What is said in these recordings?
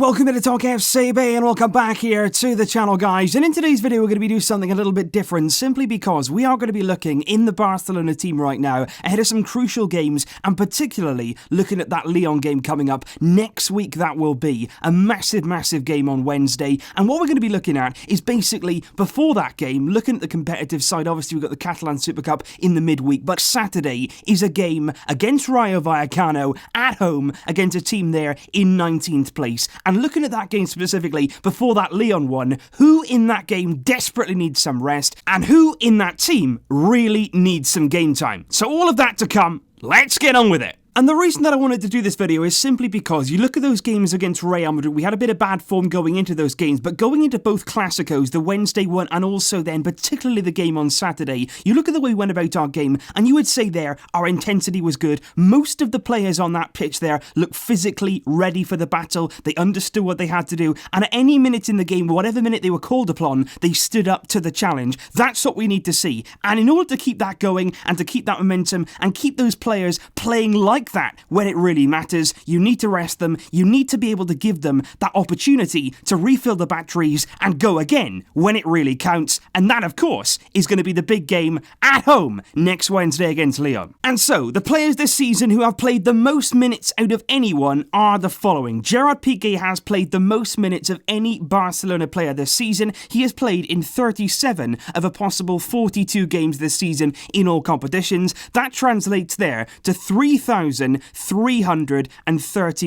welcome to TalkFCB and welcome back here to the channel, guys. And in today's video we're going to be doing something a little bit different, simply because we are going to be looking in the Barcelona team right now ahead of some crucial games, and particularly looking at that Lyon game coming up next week. That will be a massive game on Wednesday, and what we're going to be looking at is basically before that game, looking at the competitive side. Obviously we've got the Catalan Super Cup in the midweek, but Saturday is a game against Rayo Vallecano at home against a team there in 19th place. And looking at that game specifically before that Lyon one, who in that game desperately needs some rest and who in that team really needs some game time. So all of that to come, let's get on with it. And the reason that I wanted to do this video is simply because you look at those games against Real Madrid, we had a bit of bad form going into those games, but going into both Clásicos, the Wednesday one and also then particularly the game on Saturday, you look at the way we went about our game and you would say there our intensity was good. Most of the players on that pitch there looked physically ready for the battle, they understood what they had to do, and at any minute in the game, whatever minute they were called upon, they stood up to the challenge. That's what we need to see, and in order to keep that going and to keep that momentum and keep those players playing like that when it really matters, you need to rest them. You need to be able to give them that opportunity to refill the batteries and go again when it really counts, and that of course is going to be the big game at home next Wednesday against Lyon. And so the players this season who have played the most minutes out of anyone are the following. Gerard Piqué has played the most minutes of any Barcelona player this season. He has played in 37 of a possible 42 games this season in all competitions. That translates there to 3,330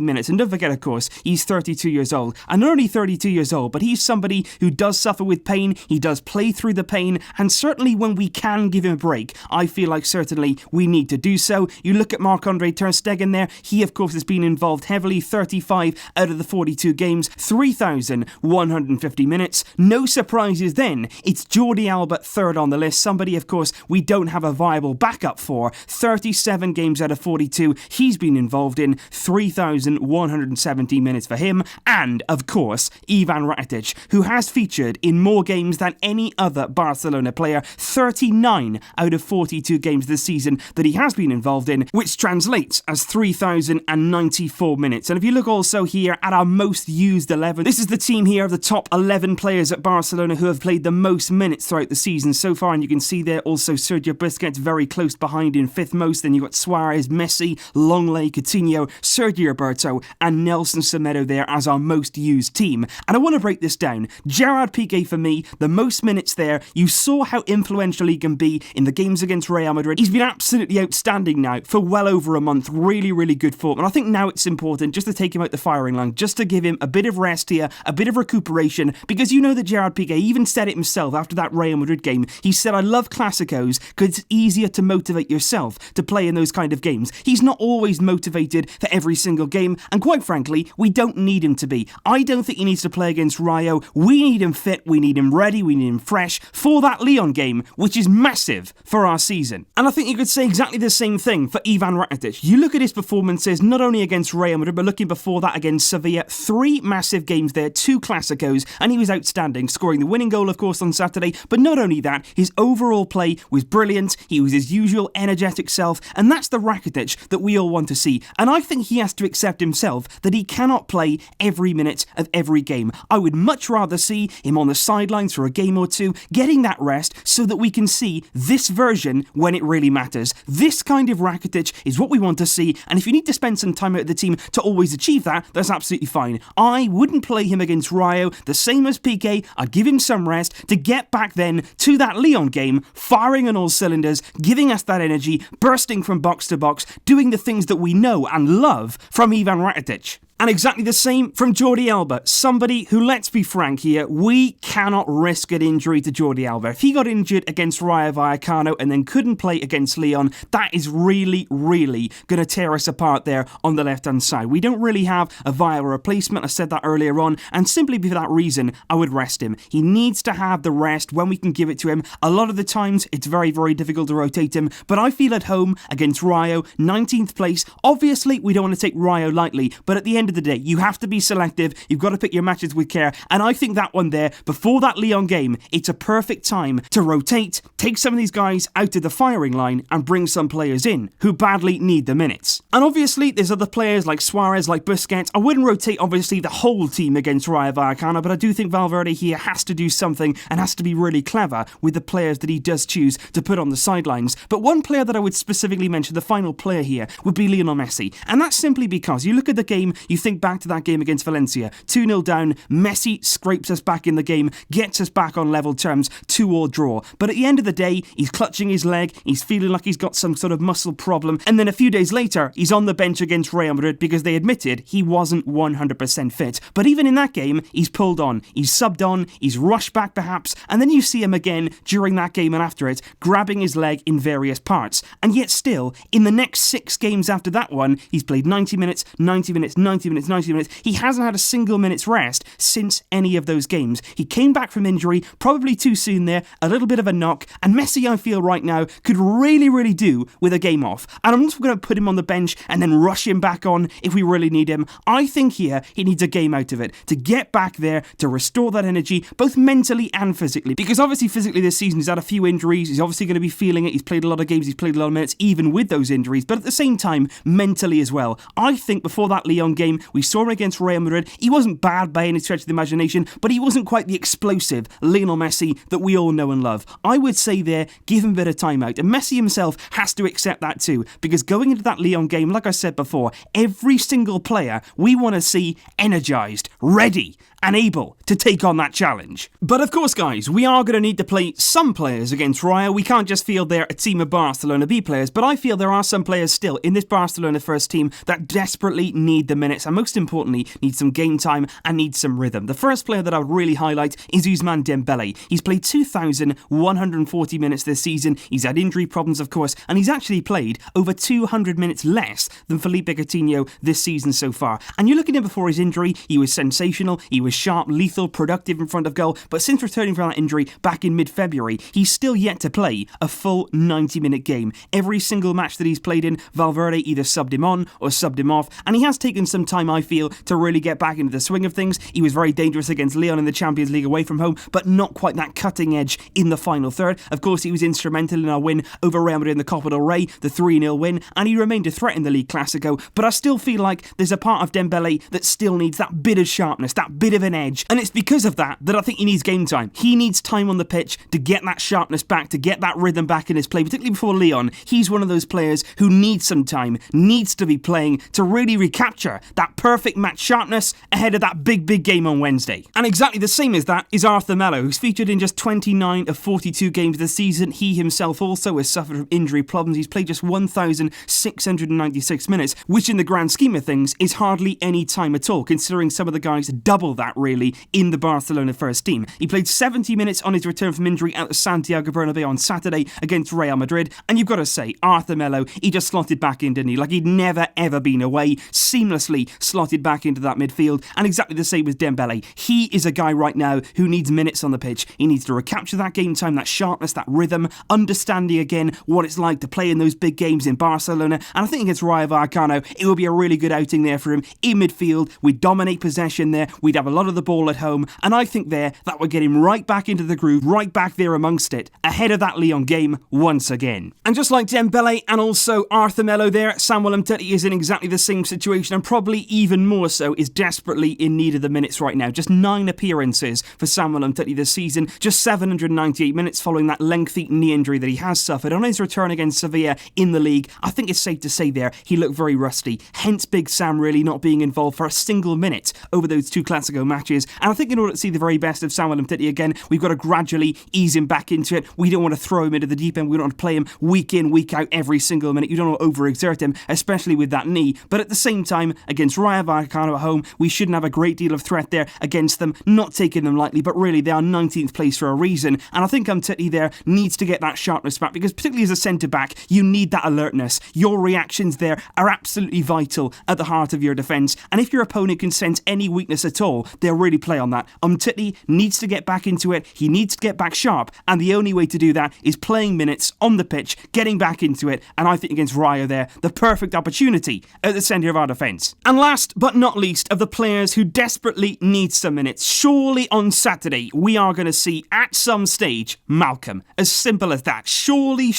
minutes. And don't forget, of course, he's 32 years old. And not only 32 years old, but he's somebody who does suffer with pain. He does play through the pain. And certainly when we can give him a break, I feel like certainly we need to do so. You look at Marc-Andre ter Stegen there. He, of course, has been involved heavily. 35 out of the 42 games. 3,150 minutes. No surprises then. It's Jordi Alba third on the list. Somebody, of course, we don't have a viable backup for. 37 games out of 42. He's been involved in 3,170 minutes for him, and of course Ivan Rakitic, who has featured in more games than any other Barcelona player. 39 out of 42 games this season that he has been involved in, which translates as 3,094 minutes. And if you look also here at our most used 11, this is the team here of the top 11 players at Barcelona who have played the most minutes throughout the season so far, and you can see there also Sergio Busquets very close behind in fifth most. Then you've got Suarez, Messi, Longley, Coutinho, Sergio Roberto and Nelson Semedo there as our most used team. And I want to break this down. Gerard Piqué for me, the most minutes there. You saw how influential he can be in the games against Real Madrid. He's been absolutely outstanding now for well over a month. Really good form. And I think now it's important just to take him out the firing line, just to give him a bit of rest here, a bit of recuperation, because you know that Gerard Piqué even said it himself after that Real Madrid game. He said, I love Clásicos because it's easier to motivate yourself to play in those kind of games. He's not always motivated for every single game, and quite frankly, we don't need him to be. I don't think he needs to play against Rayo. We need him fit, we need him ready, we need him fresh for that Lyon game, which is massive for our season. And I think you could say exactly the same thing for Ivan Rakitic. You look at his performances, not only against Real Madrid, but looking before that against Sevilla. 3 massive games there, 2 Clásicos, and he was outstanding, scoring the winning goal, of course, on Saturday. But not only that, his overall play was brilliant. He was his usual energetic self, and that's the Rakitic that we all want to see. And I think he has to accept himself that he cannot play every minute of every game. I would much rather see him on the sidelines for a game or two, getting that rest so that we can see this version when it really matters. This kind of Rakitic is what we want to see, and if you need to spend some time out of the team to always achieve that, that's absolutely fine. I wouldn't play him against Rayo, the same as Piqué. I'd give him some rest to get back then to that Lyon game, firing on all cylinders, giving us that energy, bursting from box to box, doing the things that we know and love from Ivan Rakitic. And exactly the same from Jordi Alba, somebody who, let's be frank here, we cannot risk an injury to Jordi Alba. If he got injured against Rayo Vallecano and then couldn't play against Lyon, that is really going to tear us apart there on the left-hand side. We don't really have a viable replacement, I said that earlier on, and simply for that reason, I would rest him. He needs to have the rest when we can give it to him. A lot of the times, it's very difficult to rotate him, but I feel at home against Rayo, 19th place. Obviously, we don't want to take Rayo lightly, but at the end end of the day, you have to be selective, you've got to pick your matches with care, and I think that one there, before that Lyon game, it's a perfect time to rotate, take some of these guys out of the firing line, and bring some players in who badly need the minutes. And obviously, there's other players like Suarez, like Busquets. I wouldn't rotate, obviously, the whole team against Rayo Vallecano, but I do think Valverde here has to do something and has to be really clever with the players that he does choose to put on the sidelines. But one player that I would specifically mention, the final player here, would be Lionel Messi. And that's simply because you look at the game, you think back to that game against Valencia, 2-0 down, Messi scrapes us back in the game, gets us back on level terms, 2-2 draw. But at the end of the day, he's clutching his leg, he's feeling like he's got some sort of muscle problem, and then a few days later, he's on the bench against Real Madrid because they admitted he wasn't 100% fit. But even in that game, he's pulled on, he's subbed on, he's rushed back perhaps, and then you see him again during that game and after it, grabbing his leg in various parts. And yet still, in the next 6 games after that one, he's played 90 minutes, 90 minutes, 90 minutes, 90 minutes. He hasn't had a single minute's rest since any of those games. He came back from injury, probably too soon there, a little bit of a knock, and Messi, I feel right now, could really do with a game off. And I'm also going to put him on the bench and then rush him back on if we really need him. I think here he needs a game out of it to get back there, to restore that energy, both mentally and physically. Because obviously physically this season he's had a few injuries, he's obviously going to be feeling it, he's played a lot of games, he's played a lot of minutes, even with those injuries, but at the same time, mentally as well. I think before that Lyon game, we saw him against Real Madrid, he wasn't bad by any stretch of the imagination, but he wasn't quite the explosive Lionel Messi that we all know and love. I would say there, give him a bit of time out, and Messi himself has to accept that too, because going into that Lyon game, like I said before, every single player we want to see energised, ready, and able to take on that challenge. But of course, guys, we are going to need to play some players against Rayo. We can't just field there a team of Barcelona B players, but I feel there are some players still in this Barcelona first team that desperately need the minutes, and most importantly, need some game time and need some rhythm. The first player that I would really highlight is Ousmane Dembele. He's played 2,140 minutes this season. He's had injury problems, of course, and he's actually played over 200 minutes less than Philippe Coutinho this season so far. And you look at him before his injury, he was sensational, he was sharp, lethal, productive in front of goal, but since returning from that injury back in mid-February, he's still yet to play a full 90-minute game. Every single match that he's played in, Valverde either subbed him on or subbed him off, and he has taken some time, I feel, to really get back into the swing of things. He was very dangerous against Lyon in the Champions League away from home, but not quite that cutting edge in the final third. Of course, he was instrumental in our win over Real Madrid in the Copa del Rey, the 3-0 win, and he remained a threat in the League Clasico, but I still feel like there's a part of Dembele that still needs that bit of sharpness, that bit of an edge, and it's because of that I think he needs game time. He needs time on the pitch to get that sharpness back, to get that rhythm back in his play, particularly before Lyon. He's one of those players who needs some time, needs to be playing to really recapture that perfect match sharpness ahead of that big game on Wednesday. And exactly the same as that is Arthur Melo, who's featured in just 29 of 42 games this season. He himself also has suffered from injury problems. He's played just 1,696 minutes, which in the grand scheme of things is hardly any time at all, considering some of the guys double that really in the Barcelona first team. He played 70 minutes on his return from injury at the Santiago Bernabeu on Saturday against Real Madrid, and you've got to say, Arthur Melo, he just slotted back in, didn't he? Like he'd never ever been away, seamlessly slotted back into that midfield, and exactly the same with Dembele. He is a guy right now who needs minutes on the pitch. He needs to recapture that game time, that sharpness, that rhythm, understanding again what it's like to play in those big games in Barcelona, and I think against Rayo Vallecano, it will be a really good outing there for him in midfield. We'd dominate possession there, we'd have a lot of the ball at home, and I think there that would get him right back into the groove, right back there amongst it, ahead of that Lyon game once again. And just like Dembele and also Arthur Melo there, Samuel Umtiti is in exactly the same situation, and probably even more so, is desperately in need of the minutes right now. Just 9 appearances for Samuel Umtiti this season, just 798 minutes following that lengthy knee injury that he has suffered. On his return against Sevilla in the league, I think it's safe to say there, he looked very rusty, hence Big Sam really not being involved for a single minute over those 2 Clasico matches. And I think in order to see the very best of Samuel Umtiti again, we've got to gradually ease him back into it. We don't want to throw him into the deep end, we don't want to play him week in, week out, every single minute. You don't want to overexert him, especially with that knee. But at the same time, against Rayo Vallecano at home, we shouldn't have a great deal of threat there against them, not taking them lightly, but really they are 19th place for a reason. And I think Umtiti there needs to get that sharpness back, because particularly as a centre-back, you need that alertness. Your reactions there are absolutely vital at the heart of your defence, and if your opponent can sense any weakness at all, they'll really play on that. Umtiti needs to get back into it. He needs to get back sharp. And the only way to do that is playing minutes on the pitch, getting back into it. And I think against Rayo there, the perfect opportunity at the centre of our defence. And last but not least, of the players who desperately need some minutes, surely on Saturday we are going to see at some stage Malcom. As simple as that. Surely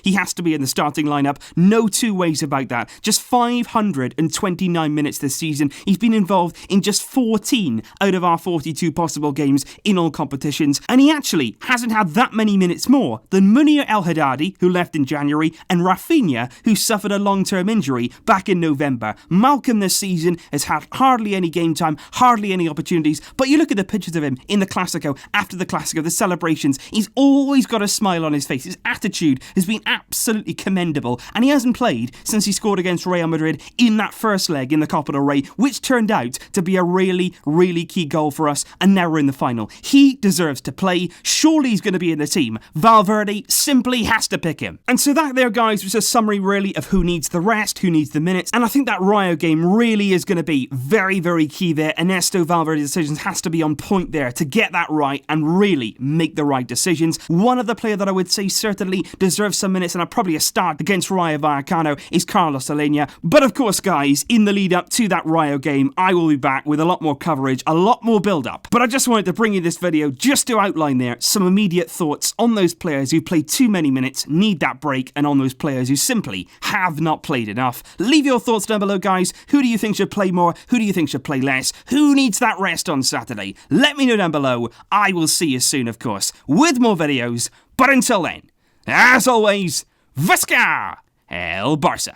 he has to be in the starting lineup. No two ways about that. Just 529 minutes this season. He's been involved in just 14 out of our 42 possible games in all competitions, and he actually hasn't had that many minutes more than Munir El Haddadi, who left in January, and Rafinha, who suffered a long-term injury back in November. Malcom this season has had hardly any game time, hardly any opportunities, but you look at the pictures of him in the Clásico, after the Clásico, the celebrations, he's always got a smile on his face. His attitude has been absolutely commendable, and he hasn't played since he scored against Real Madrid in that first leg in the Copa del Rey, which turned out to be a really key goal for us, and now we're in the final. He deserves to play. Surely he's going to be in the team. Valverde simply has to pick him. And so that there, guys, was a summary really of who needs the rest, who needs the minutes, and I think that Rayo game really is going to be very key there. Ernesto Valverde's decisions has to be on point there to get that right and really make the right decisions. One of the players that I would say certainly deserves some minutes and probably a start against Rayo Vallecano is Carlos Alenia. But of course, guys, in the lead up to that Rayo game, I will be back with a lot more coverage, a lot more build-up. But I just wanted to bring you this video just to outline there some immediate thoughts on those players who play too many minutes, need that break, and on those players who simply have not played enough. Leave your thoughts down below, guys. Who do you think should play more? Who do you think should play less? Who needs that rest on Saturday? Let me know down below. I will see you soon, of course, with more videos. But until then, as always, Visca El Barça.